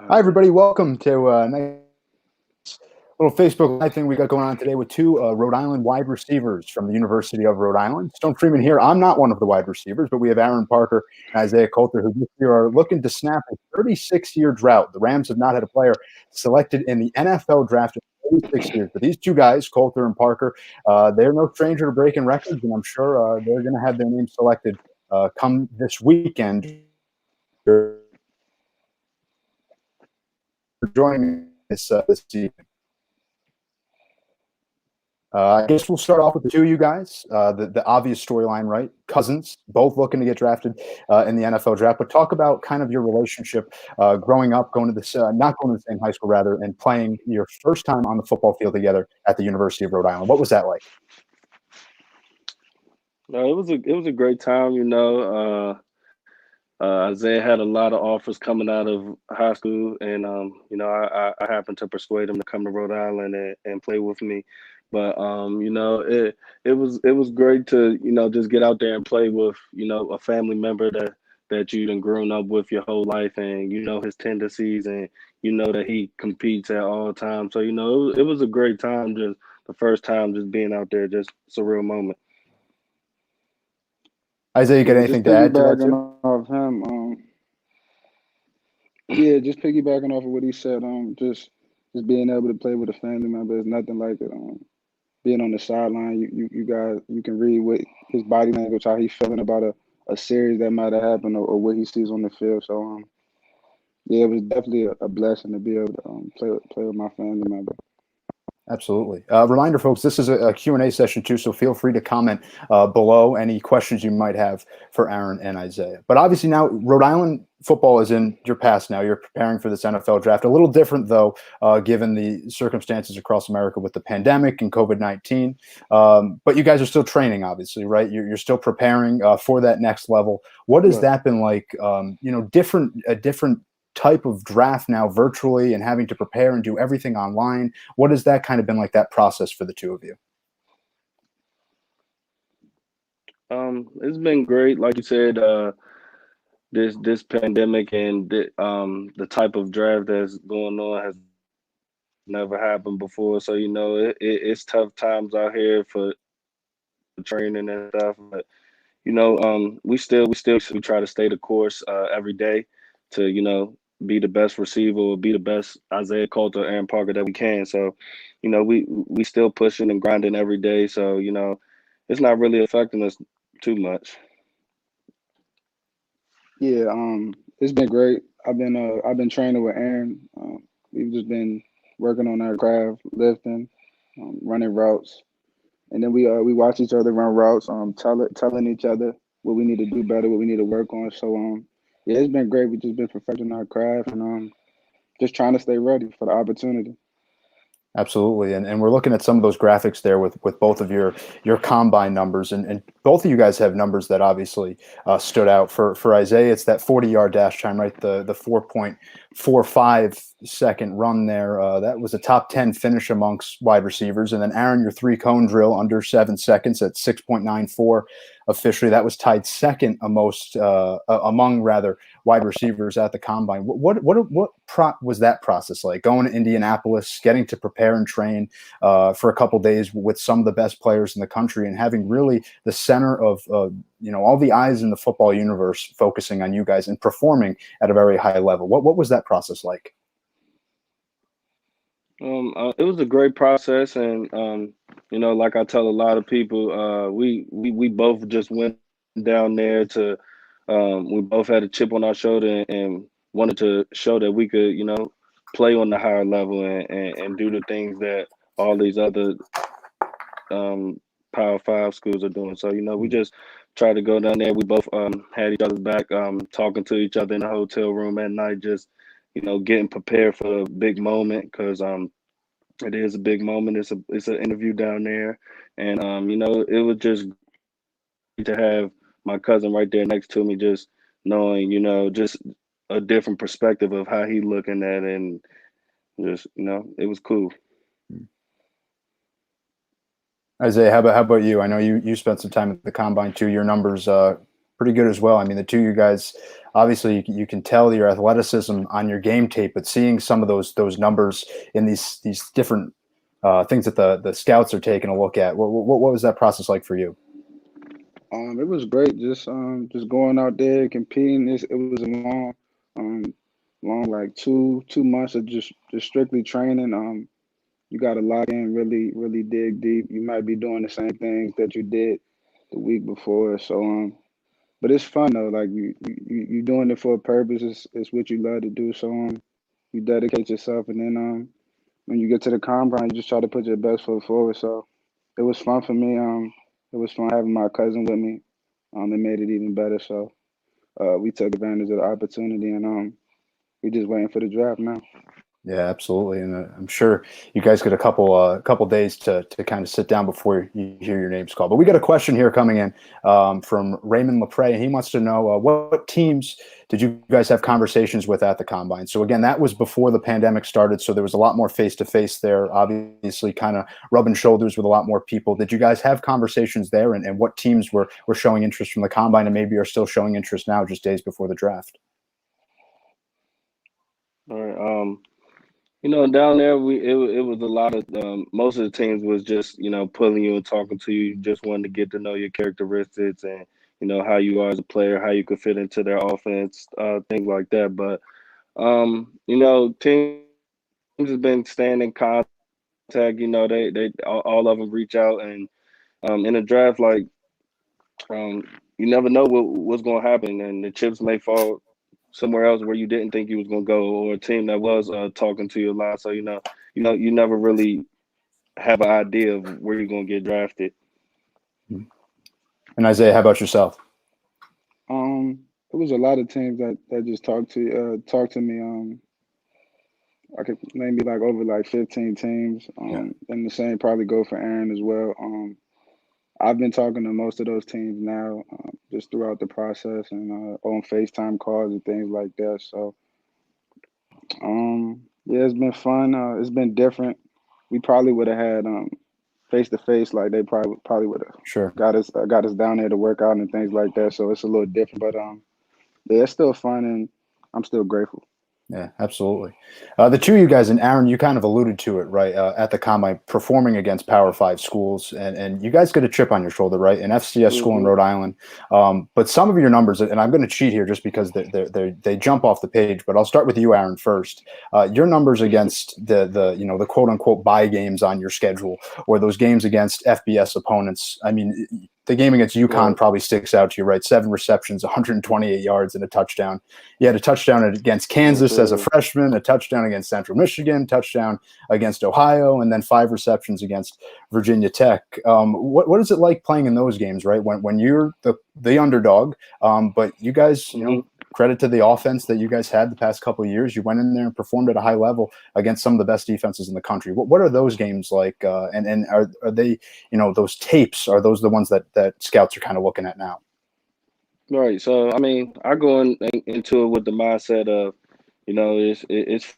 Hi, everybody. Welcome to a nice little Facebook Live thing we got going on today with two Rhode Island wide receivers from the University of Rhode Island. Stone Freeman here. I'm not one of the wide receivers, but we have Aaron Parker and Isaiah Coulter, who this year are looking to snap a 36-year drought. The Rams have not had a player selected in the NFL draft in 36 years. But these two guys, Coulter and Parker, they're no stranger to breaking records, and I'm sure they're going to have their names selected come this weekend. For joining this evening. I guess we'll start off with the two of you guys. The obvious storyline, right? Cousins, both looking to get drafted in the NFL draft. But talk about kind of your relationship growing up, going to this, not going to the same high school, rather, and playing your first time on the football field together at the University of Rhode Island. What was that like? No, it was a great time. Isaiah had a lot of offers coming out of high school, and I happened to persuade him to come to Rhode Island and play with me. But it was great to just get out there and play with a family member that you've done grown up with your whole life, and his tendencies, and that he competes at all times. So it was a great time. Just the first time, just being out there, just surreal moment. Isaiah, you got Yeah, anything just to add to that piggybacking too? off him. Yeah, just piggybacking off of what he said. Just being able to play with a family member is nothing like it. Being on the sideline, you guys, you can read what his body language, how he's feeling about a series that might have happened, or what he sees on the field. So yeah, it was definitely a blessing to be able to play with my family member. Absolutely. Reminder, folks, this is a Q&A session too, so feel free to comment below any questions you might have for Aaron and Isaiah. But obviously now Rhode Island football is in your past now. You're preparing for this NFL draft. A little different, though, given the circumstances across America with the pandemic and COVID-19. But you guys are still training, obviously, right? You're still preparing for that next level. What has Right. that been like, a different type of draft now virtually and having to prepare and do everything online? What has that kind of been like, that process for the two of you? It's been great, like you said. This pandemic and the type of draft that's going on has never happened before. So it's tough times out here for training and stuff. But we try to stay the course every day to be the best receiver or be the best Isaiah Coulter, Aaron Parker that we can. So we still pushing and grinding every day. So it's not really affecting us too much. Yeah, it's been great. I've been training with Aaron. We've just been working on our craft, lifting, running routes. And then we watch each other run routes, telling each other what we need to do better, what we need to work on. So yeah, it's been great. We just been perfecting our craft, and just trying to stay ready for the opportunity. Absolutely, and we're looking at some of those graphics there with both of your combine numbers, and both of you guys have numbers that obviously stood out. For Isaiah, it's that 40-yard dash time, right? The 4.45-second run there. That was a top 10 finish amongst wide receivers, and then Aaron, your three cone drill under 7 seconds at 6.94 officially. That was tied second among rather wide receivers at the combine. What was that process like? Going to Indianapolis, getting to prepare and train for a couple days with some of the best players in the country, and having really the center of all the eyes in the football universe focusing on you guys and performing at a very high level. What was that process like? It was a great process, and like I tell a lot of people, we both just went down there to, we both had a chip on our shoulder, and wanted to show that we could, play on the higher level, and do the things that all these other Power Five schools are doing. So we just tried to go down there. We both had each other's back, talking to each other in the hotel room at night, just getting prepared for a big moment, because it is a big moment. It's an interview down there, and it was just to have my cousin right there next to me, just knowing just a different perspective of how he looking at it, and just it was cool. Isaiah, how about you? I know you spent some time at the combine too. Your numbers pretty good as well. I mean, the two of you guys, obviously, you can tell your athleticism on your game tape, but seeing some of those numbers in these different things that the scouts are taking a look at, what was that process like for you? It was great. Just going out there competing. It was a um, long like 2 months of just strictly training. You got to lock in, really dig deep. You might be doing the same things that you did the week before. So but it's fun though. Like you doing it for a purpose. It's what you love to do. So you dedicate yourself, and then when you get to the combine, you just try to put your best foot forward. So it was fun for me. It was fun having my cousin with me. It made it even better. So we took advantage of the opportunity, and we just waiting for the draft now. Yeah, absolutely, and I'm sure you guys get a couple days to kind of sit down before you hear your names called. But we got a question here coming in from Raymond Lepre, and he wants to know what teams did you guys have conversations with at the combine? So again, that was before the pandemic started, so there was a lot more face to face there. Obviously, kind of rubbing shoulders with a lot more people. Did you guys have conversations there, and what teams were showing interest from the combine, and maybe are still showing interest now, just days before the draft? All right. Down there, it was a lot of most of the teams was just pulling you and talking to you, just wanting to get to know your characteristics and how you are as a player, how you could fit into their offense, things like that. But teams have been staying in contact. They all of them reach out, and in a draft, like you never know what's going to happen, and the chips may fall somewhere else where you didn't think you was gonna go, or a team that was talking to you a lot. So you never really have an idea of where you're gonna get drafted. And Isaiah, how about yourself? It was a lot of teams that just talked to me. I could maybe like over like 15 teams. And the same probably go for Aaron as well. I've been talking to most of those teams now, just throughout the process and on FaceTime calls and things like that. So, yeah, it's been fun. It's been different. We probably would have had face to face, like they probably would have got us down there to work out and things like that. So it's a little different, but yeah, it's still fun, and I'm still grateful. Yeah, absolutely. The two of you guys, and Aaron, you kind of alluded to it, right, at the combine, performing against Power 5 schools, and you guys get a chip on your shoulder, right, an FCS school in Rhode Island. But some of your numbers, and I'm going to cheat here just because they jump off the page, but I'll start with you, Aaron, first. Your numbers against the quote unquote bye games on your schedule, or those games against FBS opponents. I mean, the game against UConn probably sticks out to you, right? 7 receptions, 128 yards, and a touchdown. You had a touchdown against Kansas as a freshman, a touchdown against Central Michigan, touchdown against Ohio, and then 5 receptions against Virginia Tech. What is it like playing in those games, right? When you're the underdog, but you guys, credit to the offense that you guys had the past couple of years. You went in there and performed at a high level against some of the best defenses in the country. What are those games like? And are they, those tapes, are those the ones that scouts are kind of looking at now? Right. So, I mean, I go into it with the mindset of, it's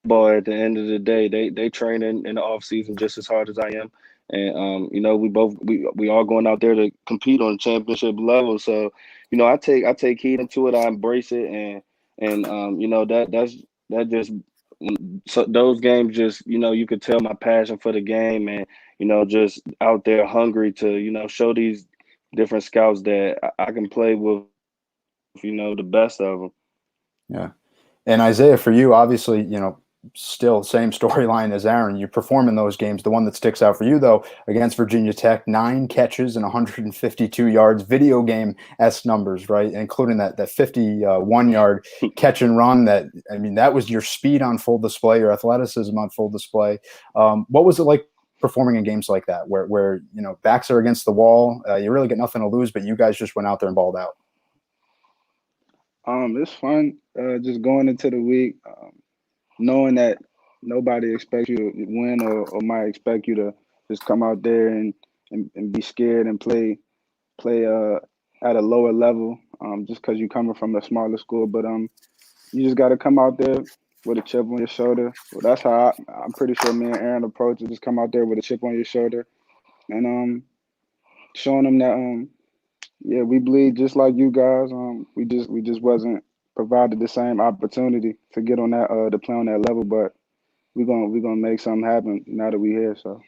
football at the end of the day. They train in the off season just as hard as I am. And we all going out there to compete on championship level. So, I take heed into it. I embrace it, and that just so those games just you could tell my passion for the game, and just out there hungry to show these different scouts that I can play with the best of them. Yeah. And Isaiah, for you, obviously, still same storyline as Aaron. You perform in those games. The one that sticks out for you, though, against Virginia Tech, 9 catches and 152 yards, video game-esque numbers, right? Including that 51-yard catch and run. That was your speed on full display, your athleticism on full display. What was it like performing in games like that, where backs are against the wall, you really got nothing to lose, but you guys just went out there and balled out? It's fun, just going into the week, knowing that nobody expects you to win or might expect you to just come out there and be scared and play at a lower level, just because you're coming from a smaller school. But you just got to come out there with a chip on your shoulder. Well, that's how I'm pretty sure me and Aaron approach it. Just come out there with a chip on your shoulder and showing them that Yeah, we bleed just like you guys. We just wasn't provided the same opportunity to get on that to play on that level, but we're gonna make something happen now that we here. So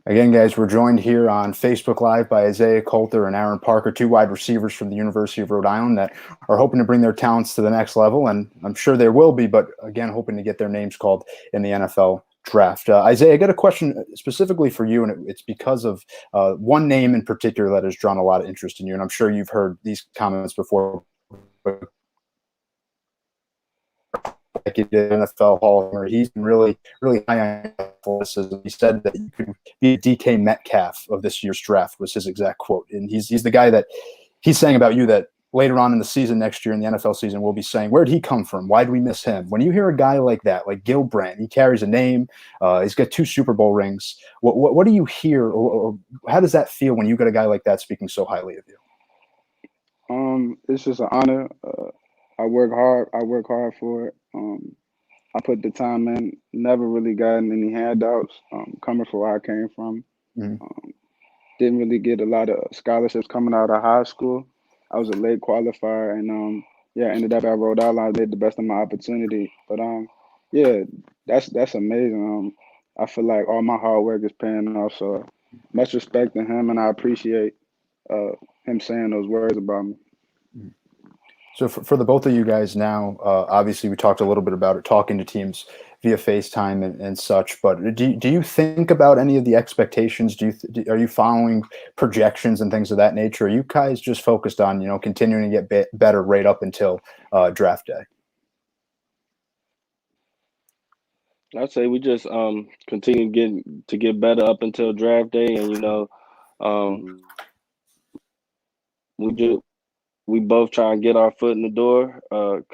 Again, guys, we're joined here on Facebook Live by Isaiah Coulter and Aaron Parker, two wide receivers from the University of Rhode Island that are hoping to bring their talents to the next level, and I'm sure there will be, but again, hoping to get their names called in the NFL draft. Isaiah, I got a question specifically for you, and it's because of one name in particular that has drawn a lot of interest in you, and I'm sure you've heard these comments before. Like he did NFL Hall of Famer. He's really, really high on athleticism. He said that you could be a DK Metcalf of this year's draft was his exact quote. And he's the guy that he's saying about you that later on in the season next year in the NFL season, we'll be saying, where did he come from? Why did we miss him? When you hear a guy like that, like Gil Brandt, he carries a name. He's got 2 Super Bowl rings. What do you hear, or how does that feel when you got a guy like that speaking so highly of you? it's just an honor. I work hard. I work hard for it. I put the time in. Never really gotten any handouts. Coming from where I came from, Mhm. didn't really get a lot of scholarships coming out of high school. I was a late qualifier, and yeah, ended up at Rhode Island. I did the best of my opportunity, but yeah, that's amazing. I feel like all my hard work is paying off. So much respect to him, and I appreciate uh, him saying those words about me. So for the both of you guys now, obviously we talked a little bit about it, talking to teams via FaceTime and such. But do you think about any of the expectations? Are you following projections and things of that nature? Are you guys just focused on continuing to get better right up until draft day? I'd say we just continue to get better up until draft day, and um, we both try and get our foot in the door,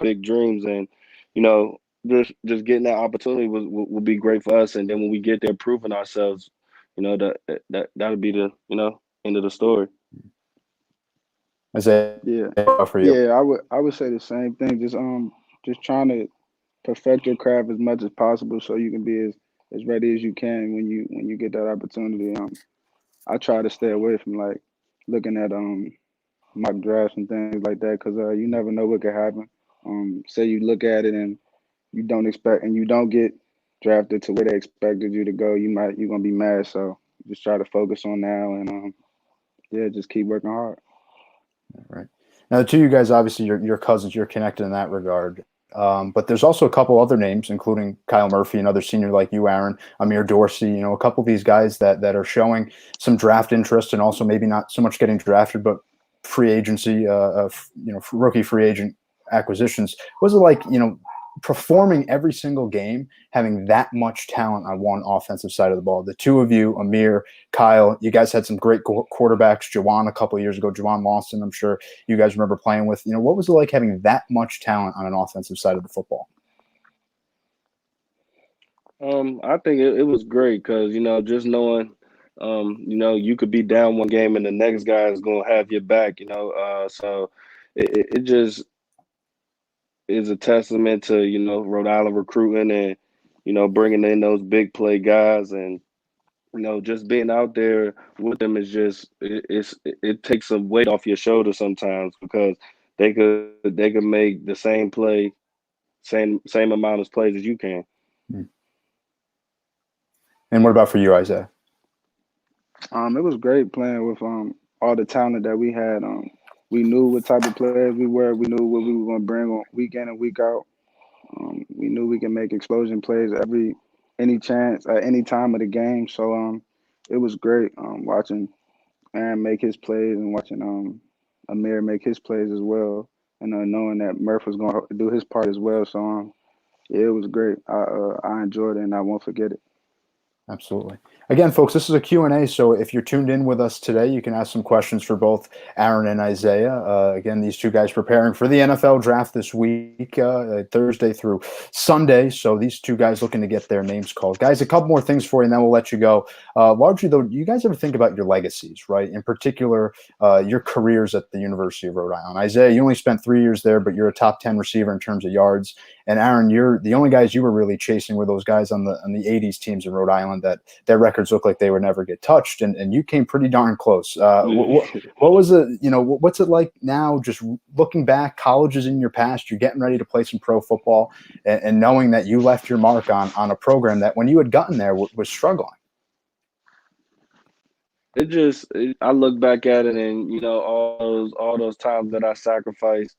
big dreams, and you know just getting that opportunity will be great for us. And then when we get there, proving ourselves, that'll be the end of the story. Isaiah, Yeah, for you? yeah, I would say the same thing. Just trying to perfect your craft as much as possible so you can be as ready as you can when you get that opportunity. I try to stay away from like looking at mock drafts and things like that because you never know what could happen. Say you look at it and you don't get drafted to where they expected you to go, you're gonna be mad. So just try to focus on now and yeah, just keep working hard. Right. Now, the two of you guys, obviously, you're cousins. You're connected in that regard. But there's also a couple other names, including Kyle Murphy, another senior like you, Aaron, Amir Dorsey. A couple of these guys that are showing some draft interest and also maybe not so much getting drafted, but free agency, rookie free agent acquisitions. What was it like, performing every single game, having that much talent on one offensive side of the ball? The two of you, Amir, Kyle, you guys had some great quarterbacks. Jawan a couple of years ago, Jawan Lawson, I'm sure you guys remember playing with. What was it like having that much talent on an offensive side of the football? I think it was great because just knowing, you could be down one game and the next guy is gonna have your back. So it just is a testament to Rhode Island recruiting and bringing in those big play guys, and just being out there with them is just it takes some weight off your shoulders sometimes because they could make the same play, same amount of plays as you can. And what about for you, Isaiah? It was great playing with all the talent that we had. We knew what type of players we were. We knew what we were going to bring on week in and week out. We knew we could make explosion plays any chance at any time of the game. So it was great watching Aaron make his plays and watching Amir make his plays as well, and knowing that Murph was going to do his part as well. So yeah, it was great. I enjoyed it and I won't forget it. Absolutely. Again, folks, this is a Q&A, so if you're tuned in with us today, you can ask some questions for both Aaron and Isaiah. Again, these two guys preparing for the NFL draft this week, Thursday through Sunday, so these two guys looking to get their names called. Guys, a couple more things for you, and then we'll let you go. Largely, though, do you guys ever think about your legacies, right? In particular, your careers at the University of Rhode Island. Isaiah, you only spent 3 years there, but you're a top 10 receiver in terms of yards And Aaron, you're the only guys you were really chasing were those guys on the '80s teams in Rhode Island that their records looked like they would never get touched, and you came pretty darn close. What was it? What's it like now? Just looking back, college is in your past. You're getting ready to play some pro football, and knowing that you left your mark on a program that when you had gotten there was struggling. I look back at it, and all those times that I sacrificed,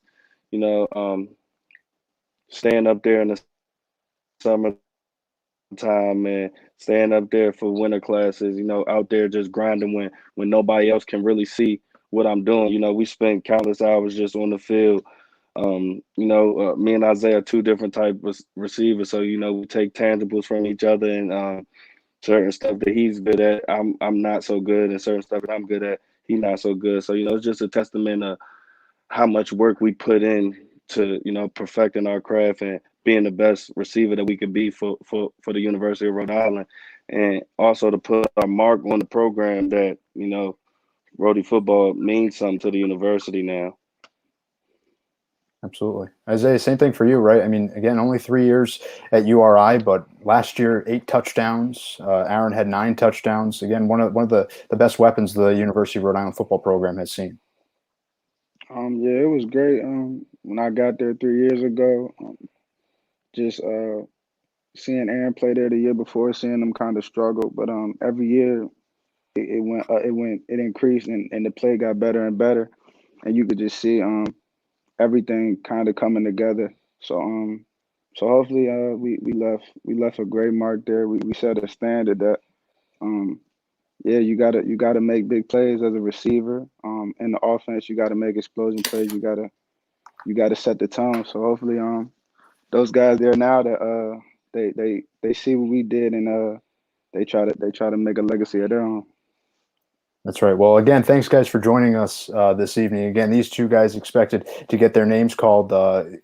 you know, staying up there in the summertime and staying up there for winter classes, out there just grinding when nobody else can really see what I'm doing. We spent countless hours just on the field. Me and Isaiah are two different type of receivers, so we take tangibles from each other, and certain stuff that he's good at, I'm not so good, and certain stuff that I'm good at, he's not so good. So it's just a testament of how much work we put in to perfecting our craft and being the best receiver that we could be for the University of Rhode Island, and also to put our mark on the program that Rhody football means something to the university now. Absolutely. Isaiah, same thing for you, right? I mean, again, only 3 years at URI, but last year, 8 touchdowns. Aaron had 9 touchdowns. Again, one of the best weapons the University of Rhode Island football program has seen. Yeah, it was great. When I got there 3 years ago, just seeing Aaron play there the year before, seeing him kind of struggle, but every year it increased, and the play got better and better, and you could just see everything kind of coming together. So hopefully we left a great mark there. We set a standard that yeah, you gotta make big plays as a receiver. In the offense, you gotta make explosion plays. You gotta set the tone. So hopefully those guys there now that they see what we did, and they try to make a legacy of their own. That's right. Well, again, thanks, guys, for joining us this evening. Again, these two guys expected to get their names called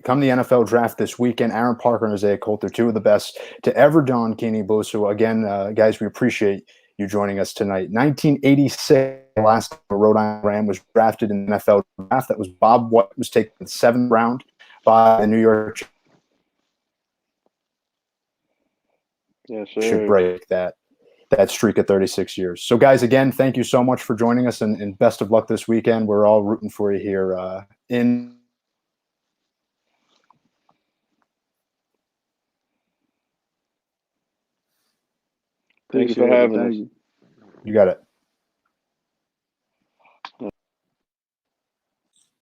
come the NFL draft this weekend. Aaron Parker and Isaiah Coulter, two of the best to ever don Keeney Blue. So, again, guys, we appreciate you joining us tonight. 1986, the last Rhode Island Ram was drafted in the NFL draft. That was Bob White, was taken in the 7th round by the New York. Yeah, sure. Should break that streak of 36 years. So, guys, again, thank you so much for joining us, and best of luck this weekend. We're all rooting for you here in. Thank you for having us. You got it.